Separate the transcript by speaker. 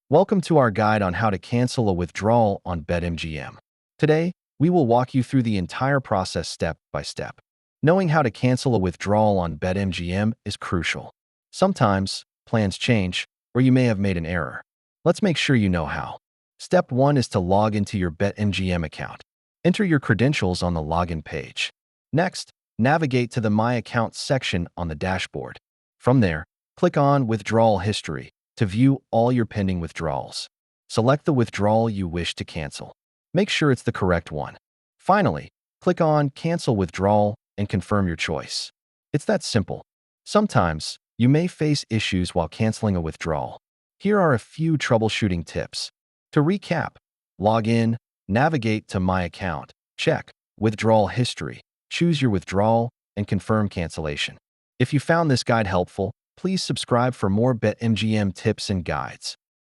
Speaker 1: Welcome to our guide on how to cancel a withdrawal on Betmgm. Today, we will walk you through the entire process step by step. Knowing how to cancel a withdrawal on Betmgm is crucial. Sometimes, plans change, or you may have made an error. Let's make sure you know how. Step 1 is to log into your Betmgm account. Enter your credentials on the login page. Next, navigate to the My Account section on the dashboard. From there, click on Withdrawal History to view all your pending withdrawals. Select the withdrawal you wish to cancel. Make sure it's the correct one. Finally, click on Cancel Withdrawal and confirm your choice. It's that simple. Sometimes, you may face issues while canceling a withdrawal. Here are a few troubleshooting tips. To recap, log in, navigate to My Account, check Withdrawal History, choose your withdrawal, and confirm cancellation. If you found this guide helpful, please subscribe for more Betmgm tips and guides.